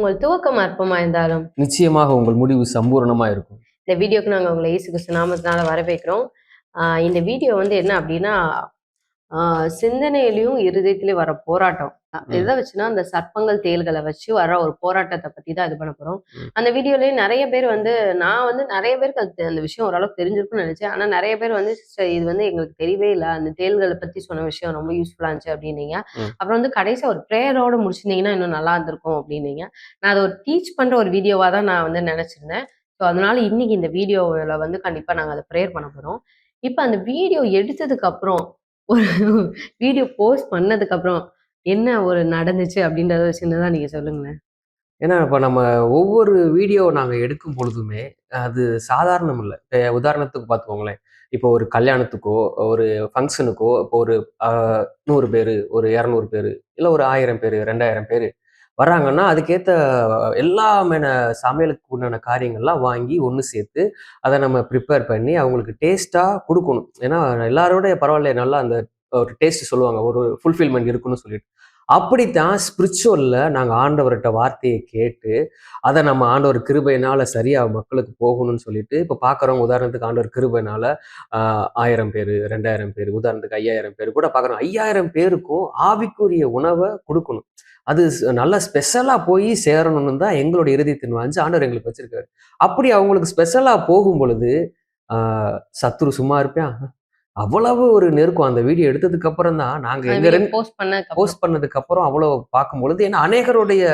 உங்கள் துவக்கம் அற்பமா இருந்தாலும் நிச்சயமாக உங்கள் முடிவு சம்பூரணமா இருக்கும். இந்த வீடியோக்கு நாங்கள் உங்களை இயேசு கிறிஸ்து நாமத்தினால வரவேற்கிறோம். இந்த வீடியோ வந்து என்ன அப்படின்னா, சிந்தனையிலையும் இருதயத்திலையும் வர போராட்டம். எதை வச்சுன்னா, அந்த சர்ப்பங்கள் தேள்களை வச்சு வர ஒரு போராட்டத்தை பத்தி தான் இது பண்ண போறோம். அந்த வீடியோலயே நிறைய பேர் வந்து நான் வந்து நிறைய பேருக்கு அந்த விஷயம் ஓரளவுக்கு தெரிஞ்சிருக்கும்னு நினைச்சேன். ஆனா நிறைய பேர் வந்து சிஸ்டர் இது வந்து எங்களுக்கு தெரியவே இல்லை, அந்த தேள்களை பத்தி சொன்ன விஷயம் ரொம்ப யூஸ்ஃபுல்லா இருந்துச்சு அப்படின்னீங்க. அப்புறம் வந்து கடைசியா ஒரு ப்ரேயரோட முடிச்சிருந்தீங்கன்னா இன்னும் நல்லா இருந்திருக்கும் அப்படின்னீங்க. நான் அதை ஒரு டீச் பண்ற ஒரு வீடியோவா தான் நான் வந்து நினைச்சிருந்தேன். ஸோ அதனால இன்னைக்கு இந்த வீடியோவில் வந்து கண்டிப்பா நாங்கள் அதை ப்ரேயர் பண்ண போறோம். இப்போ அந்த வீடியோ எடுத்ததுக்கு அப்புறம் ஒரு வீடியோ போஸ்ட் பண்ணதுக்கு அப்புறம் என்ன ஒரு நடந்துச்சு அப்படின்றத சின்னதா நீங்க சொல்லுங்களேன். ஏன்னா இப்போ நம்ம ஒவ்வொரு வீடியோ நாங்கள் எடுக்கும் பொழுதுமே அது சாதாரணம் இல்லை. உதாரணத்துக்கு பார்த்துக்கோங்களேன், இப்போ ஒரு கல்யாணத்துக்கோ ஒரு ஃபங்க்ஷனுக்கோ இப்போ ஒரு 100 பேர், ஒரு 200 பேர், இல்லை ஒரு 1000 பேர், 2000 பேர் வர்றாங்கன்னா அதுக்கேற்ற எல்லாமே சமையலுக்கு உண்டான காரியங்கள்லாம் வாங்கி ஒன்று சேர்த்து அதை நம்ம ப்ரிப்பேர் பண்ணி அவங்களுக்கு டேஸ்ட்டாக கொடுக்கணும். ஏன்னா எல்லாரோட பரவாயில்ல, நல்லா அந்த ஒரு டேஸ்ட் சொல்லுவாங்க, ஒரு ஃபுல்ஃபில்மெண்ட் இருக்குன்னு சொல்லிட்டு. அப்படித்தான் ஸ்பிரிச்சுவல்ல நாங்கள் ஆண்டவர்கிட்ட வார்த்தையை கேட்டு அதை நம்ம ஆண்டவர் கிருபையினால சரியா மக்களுக்கு போகணும்னு சொல்லிட்டு இப்போ பார்க்குறவங்க, உதாரணத்துக்கு ஆண்டவர் கிருபையினால 1000 பேர், 2000 பேர், உதாரணத்துக்கு 5000 பேர் கூட பார்க்குறோம். 5000 பேருக்கும் ஆவிக்குரிய உணவை கொடுக்கணும். அது நல்லா ஸ்பெஷலாக போய் சேரணும்னு தான் எங்களோட இறுதியத்தின் வாஞ்சு ஆண்டவர் எங்களுக்கு வச்சிருக்காரு. அப்படி அவங்களுக்கு ஸ்பெஷலாக போகும் பொழுது சத்துரு சும்மா இருப்பேன், அவ்வளவு ஒரு நெருக்கம். அந்த வீடியோ எடுத்ததுக்கு அப்புறம் தான் நாங்க எங்க போஸ்ட் பண்ணதுக்கு அப்புறம் அவ்வளவு பார்க்கும் பொழுது, ஏன்னா அநேகருடைய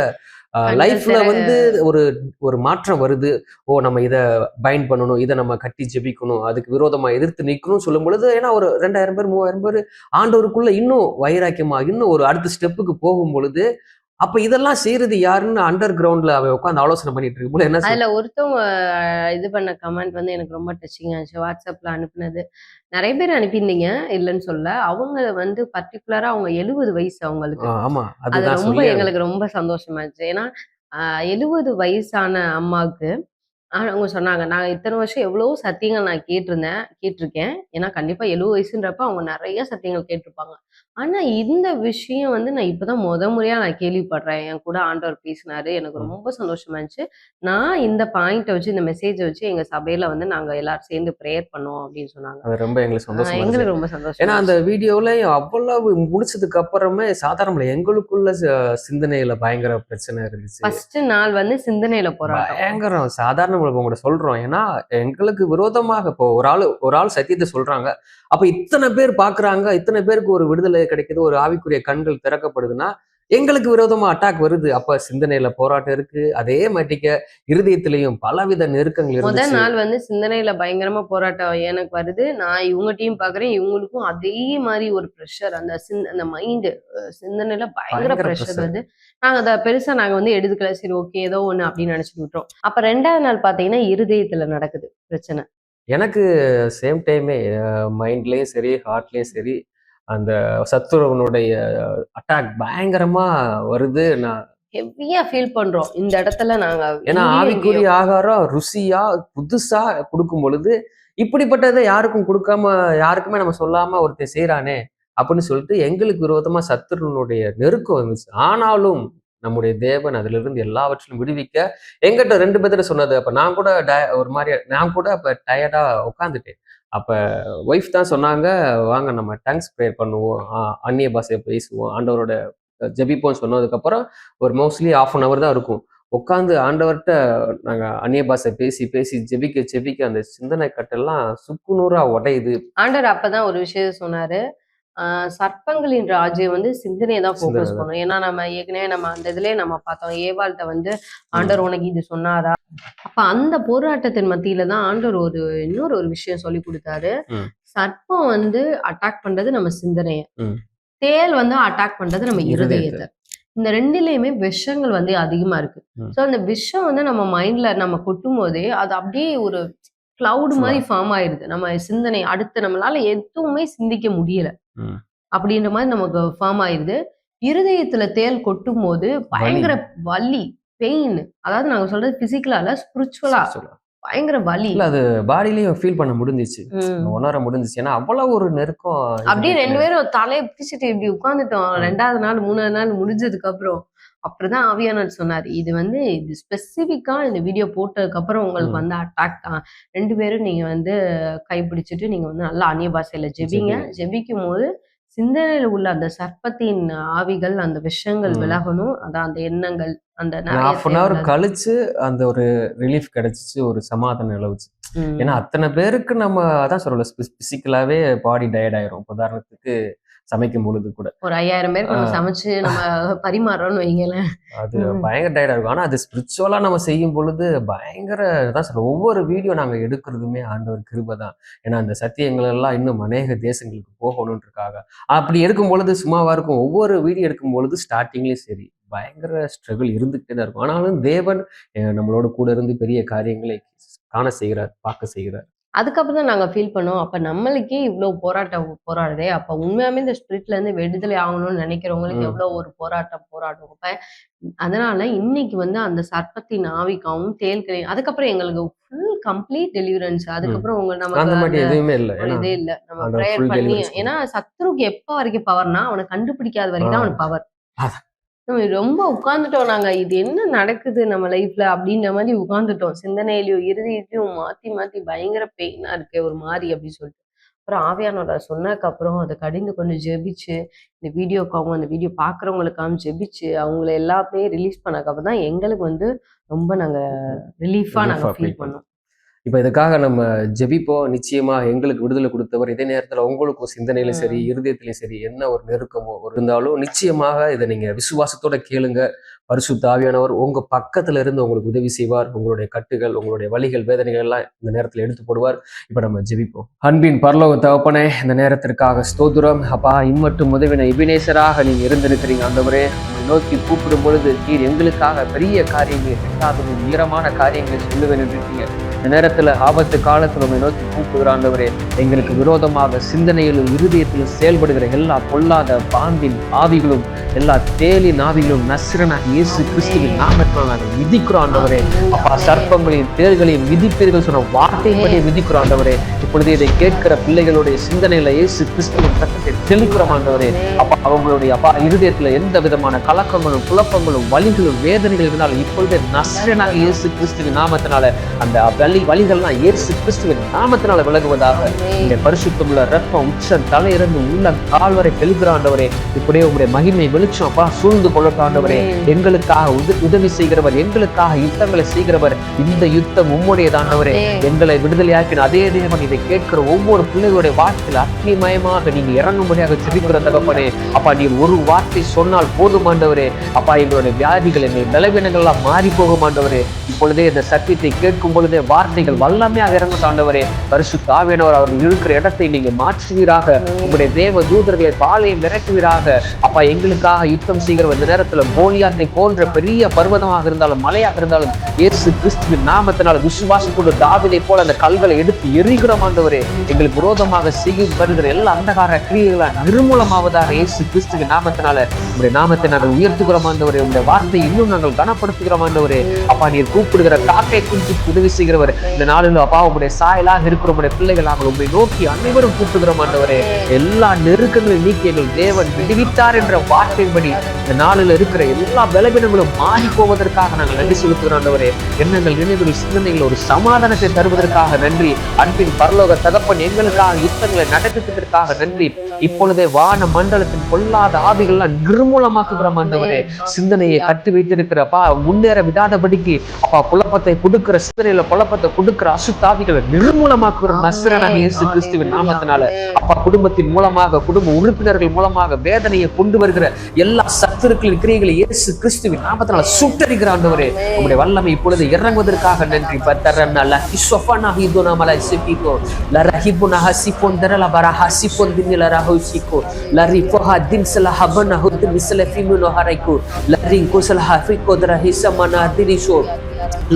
லைஃப்ல வந்து ஒரு ஒரு மாற்றம் வருது. ஓ, நம்ம இதை பைண்ட் பண்ணணும், இதை நம்ம கட்டி ஜெபிக்கணும், அதுக்கு விரோதமா எதிர்த்து நிற்கணும்னு சொல்லும் பொழுது, ஏன்னா ஒரு 2000 பேர் 3000 பேர் ஆண்டவருக்குள்ள இன்னும் வைராக்கியமா இன்னும் ஒரு அடுத்த ஸ்டெப்புக்கு போகும் பொழுது, அப்ப இதெல்லாம் செய்யறது யாருன்னு அண்டர் கிரவுண்ட்ல அவ உட்காந்து ஆலோசனை பண்ணிட்டு இருக்கும்போது என்ன அதுல ஒருத்தவங்க இது பண்ண கமெண்ட் வந்து எனக்கு ரொம்ப டச்சிங்கா இருந்துச்சு. வாட்ஸ்அப்ல அனுப்புனது நிறைய பேர் அனுப்பியிருந்தீங்க, இல்லைன்னு சொல்ல. அவங்க வந்து பர்டிகுலரா அவங்க 70 வயசு அவங்களுக்கு. ஆமா, அது ரொம்ப எங்களுக்கு ரொம்ப சந்தோஷமா இருந்துச்சு. ஏன்னா 70 வயசான அம்மாவுக்கு அவங்க சொன்னாங்க, நான் இத்தனை வருஷம் எவ்வளவோ சத்தியங்கள் நான் கேட்டிருக்கேன். ஏன்னா கண்டிப்பா 70 வயசுன்றப்ப அவங்க நிறைய சத்தியங்கள் கேட்டிருப்பாங்க. ஆனா இந்த விஷயம் வந்து நான் இப்பதான் முறையா நான் கேள்விப்படுறேன். என் கூட ஆண்டவர் பேசினாரு. எனக்கு ரொம்ப சந்தோஷமா இருந்துச்சு. நான் இந்த பாயிண்ட்டை வச்சு, இந்த மெசேஜை வச்சு எங்க சபையில வந்து நாங்க எல்லாரும் சேர்ந்து ப்ரேயர் பண்ணுவோம் அப்படின்னு சொன்னாங்க. அது ரொம்ப எங்களுக்கு சந்தோஷம். எங்களுக்கு ரொம்ப சந்தோஷம். ஏன்னா அந்த வீடியோல அவ்வளவு முடிச்சதுக்கு அப்புறமே சாதாரண எங்களுக்குள்ள சிந்தனையில பயங்கர பிரச்சனை இருந்துச்சு. ஃபர்ஸ்ட் நாள் வந்து சிந்தனையில போராட்டம் பயங்கரம். சாதாரண உங்கள்கிட்ட சொல்றோம், ஏன்னா எங்களுக்கு விரோதமாக இப்போ ஒரு ஆள் சத்தியத்தை சொல்றாங்க, அப்ப இத்தனை பேர் பாக்குறாங்க, இத்தனை பேருக்கு ஒரு விடுதலை கிடைக்குது, ஒரு ஆவிக்குரிய கண்கள் திறக்கப்படுதுன்னா எங்களுக்கு விரோதமா அட்டாக் வருது. அப்ப சிந்தனையில போராட்டம் இருக்கு. அதே மாட்டிக்க இருதயத்திலையும் பலவித நெருக்கங்கள் இருக்கு. முதல் நாள் வந்து சிந்தனையில பயங்கரமா போராட்டம் எனக்கு வருது. நான் இவங்க டீம் பாக்குறேன், இவங்களுக்கும் அதே மாதிரி ஒரு ப்ரெஷர். அந்த மைண்டு சிந்தனையில பயங்கர ப்ரெஷர் வருது. நாங்க அதை பெருசா நாங்க வந்து எடுத்துக்கல. சரி, ஓகே, ஏதோ ஒண்ணு அப்படின்னு நினைச்சிட்டு விட்டோம். அப்ப 2வது நாள் பாத்தீங்கன்னா இருதயத்துல நடக்குது பிரச்சனை. எனக்கு சேம் டைமே மைண்ட்லயும் சரி, ஹார்ட்லயும் சரி, அந்த சத்துருவனுடைய அட்டாக் பயங்கரமா வருது. நான் ஹெவியா ஃபீல் பண்றோம் இந்த இடத்துல நாங்க. ஏன்னா ஆவிக்குரிய ஆகாரம் ருசியா புதுசா கொடுக்கும் பொழுது, இப்படிப்பட்டதை யாருக்கும் கொடுக்காம, யாருக்குமே நம்ம சொல்லாம ஒருத்தர் செய்யறானே அப்படின்னு சொல்லிட்டு எங்களுக்கு விரோதமா சத்துருவனுடைய நெருக்கம் வந்துச்சு. ஆனாலும் நம்முடைய தேவன் அதுல இருந்து எல்லாவற்றிலும் விடுவிக்க எங்கிட்ட 2 பேர்த்த சொன்னது. அப்ப நான் கூட ஒரு மாதிரி நான் கூட அப்ப டயர்டா உட்காந்துட்டேன். அப்ப ஒய்ஃப் தான் சொன்னாங்க, வாங்க நம்ம டங்ஸ் ப்ரேயர் பண்ணுவோம், அந்நிய பாஷையை பேசுவோம், ஆண்டவரோட ஜெபிப்போம் சொன்னதுக்கு அப்புறம் ஒரு மோஸ்ட்லி 1/2 hour தான் இருக்கும். உட்காந்து ஆண்டவர்கிட்ட நாங்க அந்நிய பாஷை பேசி பேசி ஜெபிக்க அந்த சிந்தனை கட்டெல்லாம் சுக்குநூறா உடையுது. ஆண்டவர் அப்பதான் ஒரு விஷயம் சொன்னாரு, சர்ப்பங்களின் ராஜ்யம் வந்து சிந்தனையை தான் ஃபோக்கஸ் பண்ணும். ஏன்னா நம்ம ஏற்கனவே அந்த இதுலயே நம்ம பார்த்தோம், ஏவாள்கிட்ட வந்து ஆண்டவர் உனக்கு இது சொன்னாரா. அப்ப அந்த போராட்டத்தின் மத்தியில தான் ஆண்டவர் இன்னொரு ஒரு விஷயம் சொல்லி கொடுத்தாரு. சர்ப்பம் வந்து அட்டாக் பண்றது நம்ம சிந்தனைய, தேல் வந்து அட்டாக் பண்றது நம்ம இருதயத்தை. இந்த 2லயுமே விஷங்கள் வந்து அதிகமா இருக்கு. சோ அந்த விஷம் வந்து நம்ம மைண்ட்ல நம்ம கொட்டும் போதே அது அப்படியே ஒரு கிளவுட் மாதிரி ஃபார்ம் ஆயிருது. நம்ம சிந்தனை அடுத்து நம்மளால எதுவுமே சிந்திக்க முடியல அப்படின்ற மாதிரி நமக்கு ஃபார்ம் ஆயிருது. இருதயத்துல தேல் கொட்டும் போது பயங்கர வலி, பெயின். அதாவது நாங்க சொல்றது பிசிக்கலா இல்ல, ஸ்பிரிச்சுவலா பயங்கர வலி. அது பாடியிலயும் ஃபீல் பண்ண முடிஞ்சிச்சு, உணர முடிஞ்சிச்சு. ஏன்னா அவ்வளவு ஒரு நெருக்கம். அப்படியே 2 பேரும் தலையை பிடிச்சிட்டு இப்படி உட்காந்துட்டோம். 2வது நாள் 3வது நாள் முடிஞ்சதுக்கு அப்புறம் அப்புறம்தான் ஆவியானவர் சொன்னாரு, இது ஸ்பெசிஃபிக்கா இந்த வீடியோ போட்டதுக்கு அப்புறம் உங்களுக்கு அட்டாக் தான். 2 பேரும் நீங்க கைப்பிடிச்சிட்டு நீங்க நல்லா அந்நிய பாஷையில ஜெபிங்க. ஜெபிக்கும் போது சிந்தனையில உள்ள அந்த சர்ப்பத்தின் ஆவிகள், அந்த விஷங்கள் விலகணும். அதான் அந்த எண்ணங்கள், அந்த half an hour கழிச்சு அந்த ஒரு ரிலீஃப் கிடைச்சிச்சு, ஒரு சமாதானம் நிலவுச்சு. ஏன்னா அத்தனை பேருக்கு நம்ம அதான் சொல்லல, பிசிக்கலாவே பாடி டயர்ட் ஆயிரும். உதாரணத்துக்கு சமைக்கும் பொழுது கூட ஒரு 5000 பேருக்கு நம்ம சமைச்சு நம்ம பரிமாறோம்னு வைங்களேன், அது பயங்கர டயர்டா இருக்கும். ஆனா அது ஸ்பிரிச்சுவலா நம்ம செய்யும் பொழுது பயங்கர தான் சொல்ல. ஒவ்வொரு வீடியோ நாங்க எடுக்கிறதுமே ஆண்டவர் கிருபை தான். ஏன்னா அந்த சத்தியங்கள் எல்லாம் இன்னும் அநேக தேசங்களுக்கு போகணுன்றக்காக அப்படி எடுக்கும் பொழுது சும்மாவா இருக்கும். ஒவ்வொரு வீடியோ எடுக்கும் பொழுது ஸ்டார்டிங்லயும் சரி பயங்கர ஸ்ட்ரகிள் இருந்துகிட்டே தான் இருக்கும். ஆனாலும் தேவன் நம்மளோட கூட இருந்து பெரிய காரியங்களை காண செய்கிறார், பார்க்க செய்கிறார். அதுக்கப்புறம் தான் நாங்க ஃபீல் பண்ணோம். அப்ப நம்மளுக்கே இவ்வளவு போராட்டம் போராடுதே, அப்ப உண்மையாவே இந்த ஸ்பிரிட்ல இருந்து விடுதலை ஆகணும்னு நினைக்கிறவங்களுக்கு எவ்வளவு ஒரு போராட்டம் போராடும். அப்ப அதனால இன்னைக்கு அந்த சர்ப்பத்தின் ஆவிக்காவும் தேள்களையும் அதுக்கப்புறம் எங்களுக்கு ஃபுல் கம்ப்ளீட் டெலிவரன்ஸ். அதுக்கப்புறம் நமக்கு எதுவுமே இல்ல, இதே இல்ல. நம்ம ப்ரேயர் பண்ணி, ஏன்னா சத்ருக்கு எப்ப வரைக்கும் பவர்னா அவனை கண்டுபிடிக்காத வரைக்கும் தான் அவனுக்கு பவர். ரொம்ப உட்கார்ந்துட்டோம் நாங்க, இது என்ன நடக்குது நம்ம லைஃப்ல அப்படின்ற மாதிரி உட்கார்ந்துட்டோம். சிந்தனையிலயும் இருதயத்தையும் மாத்தி மாத்தி பயங்கர பெயினா இருக்கு ஒரு மாதிரி அப்படின்னு சொல்லிட்டு. அப்புறம் ஆவியானவர் சொன்னதுக்கு அப்புறம் அதை கடிந்து கொண்டு ஜெபிச்சு, இந்த வீடியோக்காகவும் அந்த வீடியோ பாக்குறவங்களுக்காகவும் ஜெபிச்சு அவங்களை எல்லாத்தையும் ரிலீஸ் பண்ணதுக்கு அப்புறம் தான் எங்களுக்கு ரொம்ப நாங்க ரிலீஃபா நாங்க ஃபீல் பண்ணோம். இப்போ இதுக்காக நம்ம ஜெபிப்போம். நிச்சயமா எங்களுக்கு விடுதலை கொடுத்தவர். இதே நேரத்தில் உங்களுக்கும் சிந்தனையிலும் சரி இருதயத்திலையும் சரி என்ன ஒரு நெருக்கமோ இருந்தாலும் நிச்சயமாக இதை நீங்க விசுவாசத்தோட கேளுங்க. பரிசுத்த ஆவியானவர் உங்க பக்கத்துல இருந்து உங்களுக்கு உதவி செய்வார். உங்களுடைய கட்டுகள், உங்களுடைய வலிகள், வேதனைகள் எல்லாம் இந்த நேரத்தில் எடுத்து போடுவார். இப்ப நம்ம ஜெபிப்போம். அன்பின் பரலோக தகப்பனே, இந்த நேரத்திற்காக ஸ்தோத்திரம். அப்பா, இம்மட்டும் உதவின எபினேசராக நீங்க இருந்திருக்கிறீங்க. ஆண்டவரே, உங்களை நோக்கி கூப்பிடும் பொழுது நீர் எங்களுக்காக பெரிய காரியங்களை, எட்டாவது உயரமான காரியங்களை சொல்லுவேன் இருக்கீங்க. இந்த நேரத்துல ஆபத்து காலத்துல உங்களை நோக்கி கூப்பிடுகிற ஆண்டவரே, எங்களுக்கு விரோதமாக சிந்தனையிலும் இருதயத்திலும் செயல்படுகிற எல்லா பொல்லாத பாம்பின் ஆவிகளும் எல்லா தேலின் ஆவிகளும் நஸ்ரனாகிய இயேசு கிறிஸ்துவின் நாமத்தில் நாங்கள் விதிக்கிறோம் ஆண்டவரே. அப்பா, சர்ப்பங்களையும் தேள்களையும் விதிப்பீர்கள் சொன்ன வார்த்தைப்படி விதிக்கிறோம் ஆண்டவரே. இப்பொழுது இதை கேட்கிற பிள்ளைகளுடைய சிந்தனையில இயேசு கிறிஸ்துவின் ரத்தத்தை தெளிக்கிறோம் ஆண்டவரே. அப்பா, அவங்களுடைய இருதயத்துல எந்த விதமான கலக்கங்களும் குழப்பங்களும் வலிகளும் வேதனைகள் இருந்தாலும் இப்பொழுது நஸ்ரனாகிய இயேசு கிறிஸ்துவின் நாமத்தினால அந்த வலிகள்லாம் இயேசு கிறிஸ்துவின் நாமத்தினால விலகுவதாக. இந்த பரிசுத்தமுள்ள ரத்தம் உச்சம் தலையிலிருந்து உள்ள கால் வரை தெளிக்கிற ஆண்டவரே. இப்படியே உங்களுடைய மகிமை வெளிச்சம் அப்பா சூழ்ந்து கொள்ளட்டும் ஆண்டவரே. எங்களுக்காக உதவி செய்கிறவர், எங்களுக்காக யுத்தங்களை செய்கிறவர். இந்த யுத்தம் உம்முடையது ஆண்டவரே. எங்களை விடுதலையாக்கின அதே தேவன் இதை கேட்கிற ஒவ்வொரு பிள்ளைகளுடைய வாழ்க்கையில் அக்னிமயமாக நீங்க இறங்கும்படியாக ஜெபிக்கிற தகப்பனே. அப்பா, நீர் ஒரு வார்த்தை சொன்னால் போதும் ஆண்டவரே. அப்பா, எங்களுடைய வியாதிகள், எங்கள் பலவீனங்கள் எல்லாம் மாறி போகும் ஆண்டவரே. இப்பொழுதே இந்த சத்தியத்தை கேட்கும் பொழுதே வார்த்தைகள் வல்லமையாக இறங்கும் ஆண்டவரே. பரிசுத்த ஆவியானவர் அவர்கள் இருக்கிற இடத்தை நீங்க மாற்றுவீராக. உங்களுடைய தேவ தூதர்களை பாளையம் இறக்குவீராக. அப்பா, எங்களுக்காக யுத்தம் செய்கிற இந்த நேரத்துல கோலியாத்தை போன்ற பெரிய பர்வதமாக இருந்தாலும் மலையாக இருந்தாலும் இயேசு கிறிஸ்துவின் நாமத்தினால விசுவாசத்தோடு தாவீதை போல அந்த கல்களை எடுத்து எரிகிறோம் ஆண்டவரே. எங்களுக்கு விரோதமாக செய்து வருகிற எல்லா அந்தகார கிரியைகளை நிர்மூலமாவதாக இயேசு கிறிஸ்துவின் நாமத்தினால உங்களுடைய நாமத்தை நாங்கள் உயர்த்துகிறோம் ஆண்டவரே. உங்களுடைய வார்த்தையை இன்னும் நாங்கள் கனப்படுத்துகிறோம் ஆண்டவரே. அப்பா, நீர் கூப்பிடுகிற காக்கை குஞ்சு உதவி செய்கிறவர். இந்த நாளில் அப்பா, உங்களுடைய சாயலாக இருக்கிற உங்களுடைய பிள்ளைகள் நாங்கள் உங்களை நோக்கி அனைவரும் கூப்பிடுகிறோம் ஆண்டவரே. எல்லா நெருக்கங்களும் நீக்கி எங்கள் தேவன் விடுவித்தார் என்ற வார்த்தையின்படி இந்த நாளில் இருக்கிற எல்லா பலவீனங்களும் மாறி போவதற்காக நாங்கள் நன்றி செலுத்துகிறோம் ஆண்டவரே. எண்ணங்கள், நினைவுகள், சிந்தனைகள் ஒரு சமாதானத்தை தருவதற்காக நன்றி. அன்பின் பரலோக தகப்பன் எங்களுக்காக யுத்தங்களை நடத்துவதற்காக நன்றி. இப்பொழுதே வான மண்டலத்தின் பொல்லாத ஆவிகள்லாம் நிர்மூலமாக்குகிறோம் ஆண்டவரே. சிந்தனையை கட்டி வைத்திருக்கிறப்பா முன்னேற விடாதபடிக்கு அப்பா குழப்பத்தை கொடுக்கிற சிந்தனையில குழப்பத்தை கொடுக்கிற அசுத்தாவிகளை நிர்மூலமாக்குகிற நஸ்ரனாகிய இயேசு கிறிஸ்துவின் நாமத்தினால அப்பா, குடும்பத்தின் மூலமாக குடும்ப உறுப்பினர்கள் மூலமாக வேதனையை கொண்டு வருகிற எல்லா சத்துருக்களின் கிரியைகளை இயேசு கிறிஸ்துவின் நாமத்தினால சுட்டரிக்கிற ஆண்டவரே. உங்களுடைய வல்லமை இப்பொழுது இறங்குவதற்காக நன்றி. பத்தரன்னல இஸ்வஃபனா ஹிதுனா மலைசிபிகோ லரஹிபுனா ஹசிஃபோன் தரல பரஹசிஃபோன் தின்ல ரஹுசிகோ லரிஃபஹா தின்சல ஹபனா ஹுத் மிஸ்ல ஃபிமுனோ ஹரைகோ லரின் கோசல ஹஃபிகோ தரஹிசமனா திரிஷோ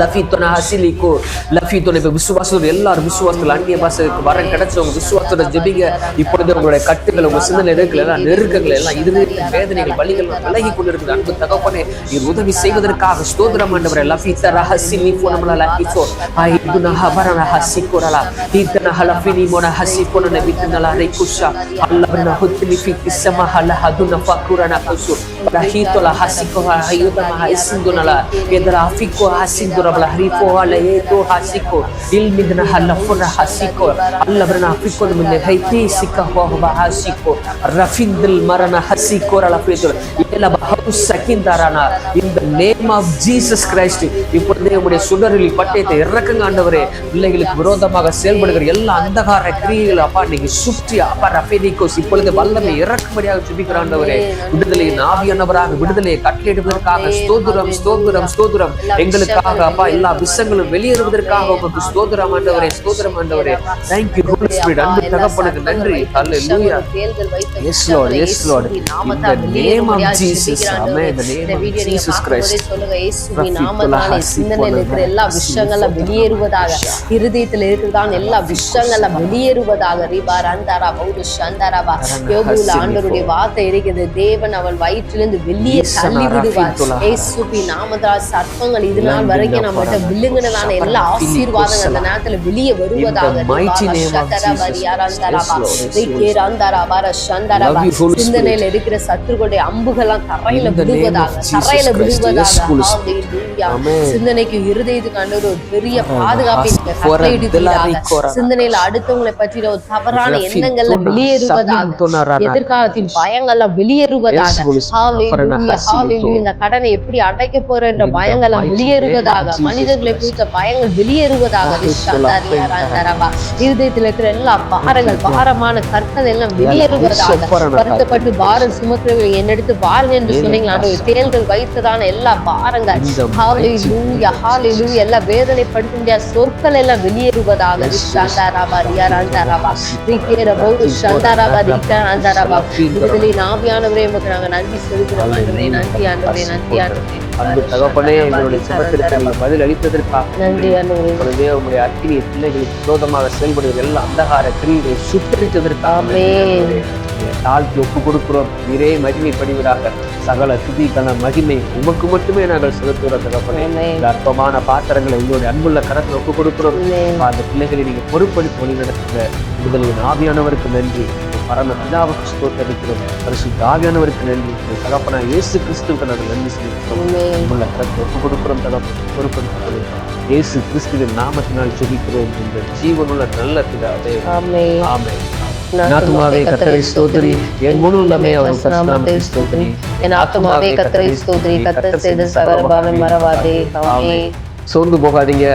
லஃபீத்தோன ஹசிலிகோ லஃபீத்தோன. இப்ப விசுவாசத்தோட எல்லாரும் விசுவாசத்துல அந்நிய பாஷைக்கு வரம் கிடைச்சவங்க விசுவாசத்தோட ஜெபிங்க. இப்பொழுது உங்களுடைய கட்டுகள், உங்க சிந்தனை இருக்கிற எல்லாம் நெருக்கங்கள் எல்லாம் இருதயத்தின் வேதனைகள் வலிகள் விலகி கொண்டிருக்குது. அன்பு தகப்பனே, நீர் உதவி செய்வதற்காக ஸ்தோத்திரம் ஆண்டவரே. லஃபீத்த ரஹசினி போனமல லஹிசோ ஐதுன ஹபரன ஹசிகோரலா தீத்தன ஹலஃபினி மோன ஹசிகோன வித்தனல ரைகுஷா அல்லவன ஹுத்லி ஃபி கிஸ்மா ஹல ஹதுன ஃபக்குரன குஷு Rahitola hasiko hayuta mahaisindunala kedra afiko hasindura bala harifo hala eto hasiko ilmidna halafura hasiko allabrana afiko minne haiti sika ho hasiko rafindil marana hasiko ala pedro ela bahu sakindarana in the name of Jesus Christ இப்பொழுதே உம்முடைய சுடரில் பட்டயத்தை இறக்குங்க ஆண்டவரே. பிள்ளைகளுக்கு விரோதமாக செயல்படுகிற எல்லா அந்தகார கிரியைகள் அப்பா நீங்க சுற்றி அப்பா ரஃபேனிகோஸ் இப்பொழுது வல்லமை இறக்கும்படியாக ஜெபிக்கிற ஆண்டவரே. விடுதலையின் ஆவியானவராக விடுதலையை கட்டளையிடுவதற்காக ஸ்தோத்திரம் ஸ்தோத்திரம் ஸ்தோத்திரம். எங்களுக்காக அப்பா எல்லா விஷங்களும் வெளியேறுவதற்காக உங்களுக்கு ஸ்தோத்திரம் ஆண்டவரே, ஸ்தோத்திரம் ஆண்டவரே. Thank you Holy Spirit. அன்பு தகப்பனுக்கு நன்றி. Hallelujah. Yes Lord, yes Lord. In the name of Jesus. Amen. In the name of Jesus Christ. சொல்லுங்க இயேசுவின் நாமத்தாலே சிந்தனையில் இருக்கிற எல்லா விஷயங்களும் வெளியேறுவதாக, இருதயத்தில் இருக்கிறதான எல்லா விஷயங்களும் வெளியேறுவதாக. ரிபா ரந்தாரா பௌரு சந்தாராபா. யோபுல ஆண்டவருடைய வார்த்தை இருக்கிறது, தேவன் அவள் வயிற்றிலிருந்து வெளியே தள்ளி விடுவார். இயேசுவின் நாமத்தால் சர்ப்பங்கள் இது நாள் வரைக்கும் நம்மகிட்ட விழுங்கினதான எல்லா ஆசீர்வாதங்கள் அந்த நேரத்துல வெளியே வருவதாக. சிந்தனையில இருக்கிற சத்துருடைய அம்புகள்லாம் தரையில விழுவதாக, தரையில விழுவதாக. சிந்தனைக்கு இருதயத்துக்கு ஆண்டவர் ஒரு பெரிய பாதுகாப்பை சிந்தனையில அடுத்தவங்களை பற்றி ஒரு தவறான எண்ணங்கள்ல வெளியேறுவதாக, எதிர்காலத்தின் பயங்கள்லாம் வெளியேறுவதாக. இந்த கடனை எப்படி அடைக்க போற என்ற பயங்கள்லாம் வெளியேறுவதாக, மனிதர்களை குறித்த பயங்கள் வெளியேறுவதாக. இருதயத்தில் இருக்கிற எல்லா பாரங்கள், பாரமான கற்கள் எல்லாம் வெளியேறுவதாக. வருத்தப்பட்டு பாரம் சுமக்கிறவங்க என்னெடுத்து பாருங்க என்று சொன்னீங்களா, தேள்கள் வைத்ததான எல்லா பாரங்கள் எல்லா வேதனைப்படுத்த முடியாத சொற்கள் எல்லாம் வெளியேறுவதாக. ஆவியானவரே உமக்கு நாங்க நன்றி செலுத்துகிறோம். நன்றி ஆண்டவரே, நன்றி ஆண்டவரே. அன்பு தகப்பனே, எங்களுடைய ஜெபத்திற்கு நீங்கள் பதில் அளித்ததற்காக நன்றி ஆண்டவரே. உங்களுடைய அக்கினி பிள்ளைகளுக்கு விரோதமாக செயல்படுகிற எல்லா அந்தகார கிரியைகளை சுட்டரித்ததற்காக தாழ்த்தி ஒப்பு கொடுக்கிறோம். நீரே மகிமைப்படுவதாக. சகல துதிக்கான மகிமை உமக்கு மட்டுமே நாங்கள் செலுத்துகிற தகப்பனே. இந்த அற்பமான பாத்திரங்களை உங்களுடைய அன்புள்ள கரத்தில் ஒப்பு கொடுக்கிறோம். அந்த பிள்ளைகளை நீங்க பொறுப்படுத்தி வழி நடத்துகிற விடுதலையின் ஆவியானவருக்கு நன்றி. பரம பிதாவுக்கு ஸ்தோத்திரிக்கிறோம். பரிசுத்த ஆவியானவருக்கு நன்றி. தகப்பனா இயேசு கிறிஸ்துவுக்கு நாங்கள் நன்றி செலுத்துகிறோம். அன்புள்ள கரத்தில் ஒப்பு கொடுக்கிறோம். தகப்பனை பொறுப்படுத்தி இயேசு கிறிஸ்துவின் நாமத்தினால் ஜெபிக்கிறோம். இந்த ஜீவனுள்ள நல்ல பிதாவே, ஆமென். ஆத்துமாவே கர்த்தரை ஸ்தோத்திரி, என் முழு உள்ளமே அவர் நாமத்தை ஸ்தோத்திரி. என் ஆத்துமாவே கர்த்தரை ஸ்தோத்திரி, கர்த்தர் செய்த சகல பாவங்களை மறவாதே. ஆமென். சோர்ந்து போகாதீங்க.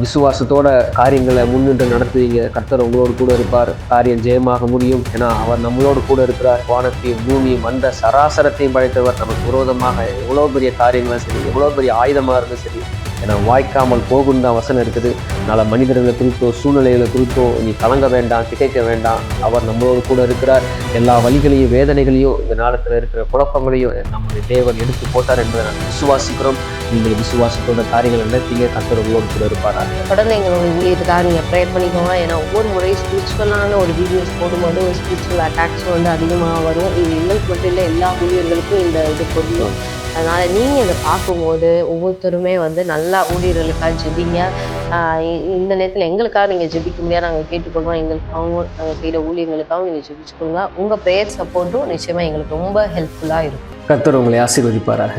விசுவாசத்தோட காரியங்களை முன்னின்று நடத்துவீங்க. கர்த்தர் உங்களோடு கூட இருப்பார். காரியம் ஜெயமாக முடியும். ஏன்னா அவர் நம்மளோடு கூட இருக்கிறார். வானத்தையும் பூமியும் அந்த சராசரத்தையும் படைத்தவர். நமக்கு விரோதமாக எவ்வளோ பெரிய காரியங்களும் சரி, எவ்வளோ பெரிய ஆயுதமாக இருந்தாலும் சரி, ஏன்னா வாய்க்காமல் போகும் தான் வசனம் இருக்குது. அதனால் மனிதர்களை குறித்தோ சூழ்நிலைகளை குறித்தோ நீ கலங்க வேண்டாம், திகைக்க வேண்டாம். அவர் நம்மளோடு கூட இருக்கிறார். எல்லா வழிகளையும் வேதனைகளையும் இந்த நாளத்தில் இருக்கிற குழப்பங்களையும் நம்முடைய தேவன் எடுத்து போட்டார் என்பதை நாங்கள் விசுவாசிக்கிறோம். நீங்கள் விசுவாசத்தோட காரியங்கள் நடத்தீங்க. கர்த்தர் உங்களோடு கூட இருப்பாரா. தொடர்ந்து எங்களுக்கு இருக்கா நீங்கள் ப்ரேயர் பண்ணிக்கோங்க. ஏன்னா ஒவ்வொரு முறை ஸ்பிரிச்சுவலான ஒரு வீடியோஸ் போடும்போது ஒரு ஸ்பிரிச்சுவல் அட்டாக்ஸ் வந்து அதிகமாக வரும். இது எங்களுக்கு மட்டும் இல்லை, எல்லா ஊழியர்களுக்கும் இந்த இது பொருளும். அதனால் நீங்கள் இதை பார்க்கும்போது ஒவ்வொருத்தருமே வந்து நல்லா ஊழியர்களுக்காக ஜெபிங்க. இந்த நேரத்தில் எங்களுக்காக நீங்கள் ஜெபிக்க முடியாது, நாங்கள் கேட்டுக்கொள்வோம். எங்களுக்காகவும் நாங்கள் செய்கிற ஊழியர்களுக்காகவும் நீங்கள் ஜெபிச்சுக்கோங்க. உங்கள் ப்ரேயர் சப்போர்ட்டும் நிச்சயமாக எங்களுக்கு ரொம்ப ஹெல்ப்ஃபுல்லாக இருக்கும். கர்த்தர் உங்களை ஆசீர்வதிப்பாராக.